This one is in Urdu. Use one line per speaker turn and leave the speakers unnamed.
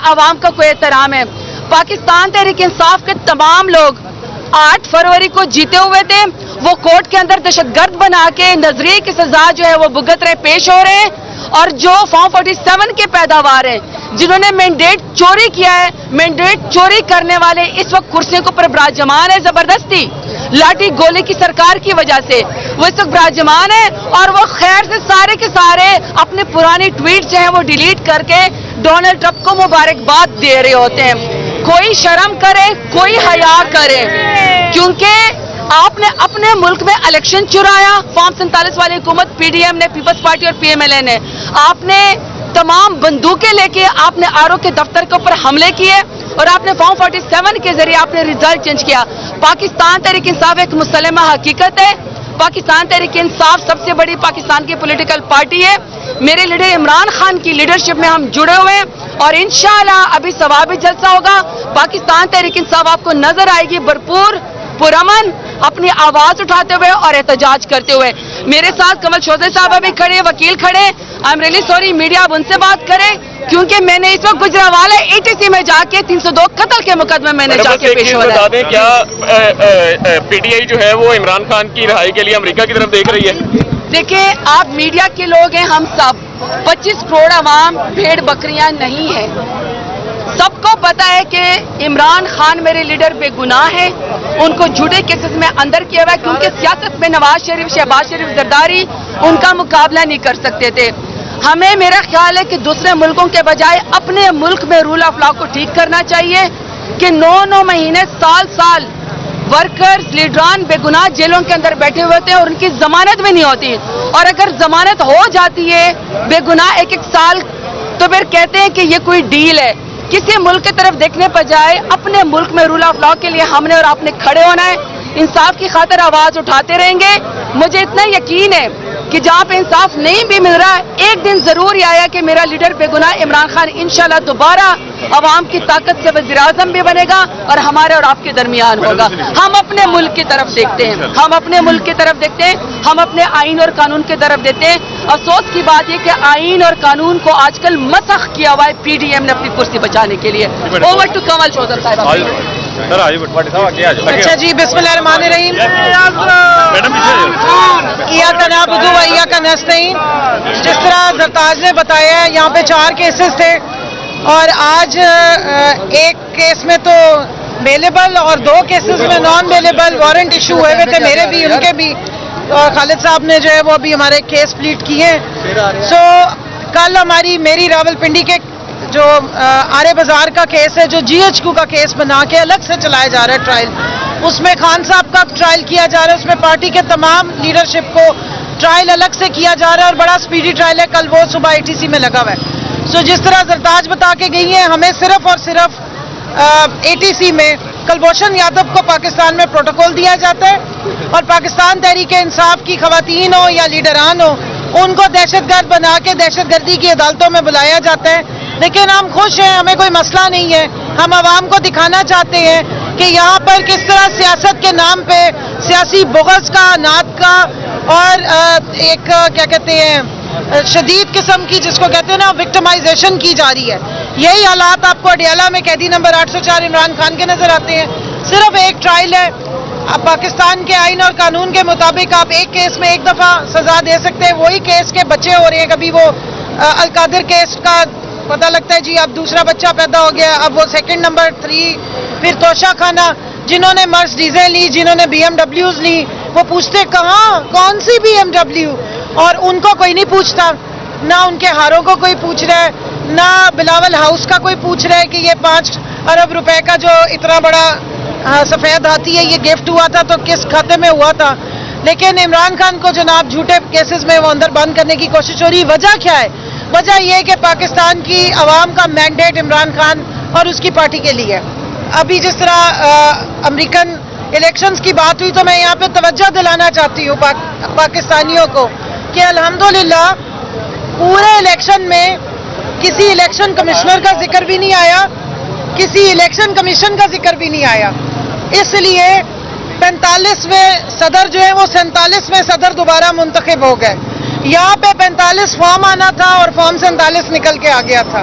عوام کا کوئی احترام ہے. پاکستان تحریک انصاف کے تمام لوگ 8 فروری کو جیتے ہوئے تھے. وہ کورٹ کے اندر دہشت گرد بنا کے نظریے کی سزا جو ہے وہ بھگت رہے پیش ہو رہے ہیں. اور جو فارم 47 کے پیداوار ہیں جنہوں نے مینڈیٹ چوری کیا ہے, مینڈیٹ چوری کرنے والے اس وقت کرسیوں کے اوپر براجمان ہے زبردستی لاٹھی گولی کی سرکار کی وجہ سے. وہ اس وقت براجمان ہے اور وہ خیر سے سارے کے سارے اپنے پرانی ٹویٹ جو ہیں وہ ڈیلیٹ کر کے ڈونلڈ ٹرمپ کو مبارکباد دے رہے ہوتے ہیں. کوئی شرم کرے, کوئی حیا کرے, کیونکہ آپ نے اپنے ملک میں الیکشن چرایا. فارم 47 والی حکومت پی ڈی ایم نے, پیپلز پارٹی اور پی ایم ایل اے نے, آپ نے تمام بندوقیں لے کے آپ نے آر او کے دفتر کے اوپر حملے کیے اور آپ نے فارم 47 کے ذریعے آپ نے ریزلٹ چینج کیا. پاکستان تحریک انصاف ایک مسلمہ حقیقت ہے. پاکستان تحریک انصاف سب سے بڑی پاکستان کی پولیٹیکل پارٹی ہے. میرے لیڈر عمران خان کی لیڈرشپ میں ہم جڑے ہوئے ہیں اور انشاءاللہ ابھی ثوابی جلسہ ہوگا. پاکستان تحریک انصاف آپ کو نظر آئے گی بھرپور پرامن اپنی آواز اٹھاتے ہوئے اور احتجاج کرتے ہوئے. میرے ساتھ کمل شوزے صاحب ابھی کھڑے, وکیل کھڑے. I am really sorry, media اب ان سے بات کریں کیونکہ میں نے اس وقت گجرانوالہ ATC میں جا کے 302 قتل کے مقدمے میں نے جا کے پیش ہو رہا ہے.
کیا پی ٹی آئی جو ہے وہ عمران خان کی رہائی کے لیے امریکہ کی طرف دیکھ رہی ہے؟
دیکھیں, آپ میڈیا کے لوگ ہیں, ہم سب 25 کروڑ عوام بھیڑ بکریاں نہیں ہیں. سب کو پتا ہے کہ عمران خان میرے لیڈر بے گناہ ہیں. ان کو جھوٹے کیسز میں اندر کیا ہوا ہے کیونکہ سیاست میں نواز شریف, شہباز شریف, زرداری ان کا مقابلہ نہیں کر سکتے تھے. ہمیں میرا خیال ہے کہ دوسرے ملکوں کے بجائے اپنے ملک میں رول آف لا کو ٹھیک کرنا چاہیے کہ 9 مہینے سال ورکرز, لیڈران بے گناہ جیلوں کے اندر بیٹھے ہوئے تھے اور ان کی ضمانت بھی نہیں ہوتی. اور اگر ضمانت ہو جاتی ہے بے گناہ 1 سال تو پھر کہتے ہیں کہ یہ کوئی ڈیل ہے. کسی ملک کی طرف دیکھنے بجائے اپنے ملک میں رول آف لا کے لیے ہم نے اور آپ نے کھڑے ہونا ہے. انصاف کی خاطر آواز اٹھاتے رہیں گے. مجھے اتنا یقین ہے کہ جہاں پہ انصاف نہیں بھی مل رہا ہے ایک دن ضرور یہ آیا کہ میرا لیڈر بے گناہ عمران خان انشاءاللہ دوبارہ عوام کی طاقت سے وزیر اعظم بھی بنے گا اور ہمارے اور آپ کے درمیان ہوگا. ہم اپنے ملک کی طرف دیکھتے ہیں, ہم اپنے ملک کی طرف دیکھتے ہیں, ہم اپنے آئین اور قانون کی طرف دیکھتے ہیں. افسوس کی بات یہ کہ آئین اور قانون کو آج کل مسخ کیا ہوا ہے پی ڈی ایم نے اپنی کرسی بچانے کے لیے. اوور ٹو کمل چودھری صاحب.
اچھا جی, بسم اللہ الرحمن الرحیم. ایاک نعبد و ایاک نستعین. جس طرح زرتاج نے بتایا ہے یہاں پہ 4 کیسز تھے اور آج ایک کیس میں تو بیلیبل اور 2 کیسز میں نان بیلیبل وارنٹ ایشو ہوئے ہوئے تھے, میرے بھی ان کے بھی. اور خالد صاحب نے جو ہے وہ ابھی ہمارے کیس پلیٹ کیے ہیں. سو کل میری راول پنڈی کے جو آرے بازار کا کیس ہے, جو GHQ کا کیس بنا کے الگ سے چلایا جا رہا ہے ٹرائل, اس میں خان صاحب کا ٹرائل کیا جا رہا ہے. اس میں پارٹی کے تمام لیڈرشپ کو ٹرائل الگ سے کیا جا رہا ہے اور بڑا سپیڈی ٹرائل ہے. کل وہ صبح ATC میں لگا ہوا ہے. سو جس طرح زرتاج بتا کے گئی ہیں, ہمیں صرف اور صرف ATC میں کلبھوشن یادو کو پاکستان میں پروٹوکول دیا جاتا ہے اور پاکستان تحریک انصاف کی خواتین ہو یا لیڈران ہو ان کو دہشت گرد بنا کے دہشت گردی کی عدالتوں میں بلایا جاتا ہے. لیکن ہم خوش ہیں, ہمیں کوئی مسئلہ نہیں ہے. ہم عوام کو دکھانا چاہتے ہیں کہ یہاں پر کس طرح سیاست کے نام پہ سیاسی بغض کا, نعت کا اور ایک کیا کہتے ہیں شدید قسم کی جس کو کہتے ہیں نا وکٹمائزیشن کی جا رہی ہے. یہی حالات آپ کو اڈیالہ میں قیدی نمبر 804 عمران خان کے نظر آتے ہیں. صرف ایک ٹرائل ہے. اب پاکستان کے آئین اور قانون کے مطابق آپ ایک کیس میں 1 دفعہ سزا دے سکتے ہیں. وہی کیس کے بچے ہو رہے ہیں. کبھی وہ القادر کیس کا پتہ لگتا ہے جی اب دوسرا بچہ پیدا ہو گیا, اب وہ 2 نمبر 3. پھر توشہ خانہ جنہوں نے مرسڈیزیں لی, جنہوں نے BMWs لی, وہ پوچھتے کہاں کون سی BMW, اور ان کو کوئی نہیں پوچھتا. نہ ان کے ہاروں کو کوئی پوچھ رہا ہے, نہ بلاول ہاؤس کا کوئی پوچھ رہا ہے کہ یہ 5 ارب روپے کا جو اتنا بڑا سفید ہاتھی ہے یہ گفٹ ہوا تھا تو کس کھاتے میں ہوا تھا. لیکن عمران خان کو جناب جھوٹے کیسز میں وہ اندر بند کرنے کی کوشش ہو رہی. وجہ کیا ہے؟ وجہ یہ ہے کہ پاکستان کی عوام کا مینڈیٹ عمران خان اور اس کی پارٹی کے لیے. ابھی جس طرح امریکن الیکشنز کی بات ہوئی تو میں یہاں پہ توجہ دلانا چاہتی ہوں پاکستانیوں کو کہ الحمدللہ پورے الیکشن میں کسی الیکشن کمشنر کا ذکر بھی نہیں آیا, کسی الیکشن کمیشن کا ذکر بھی نہیں آیا. اس لیے 45ویں صدر جو ہے وہ 47ویں صدر دوبارہ منتخب ہو گئے. یہاں پہ 45 فارم آنا تھا اور فارم 47 نکل کے آ گیا تھا.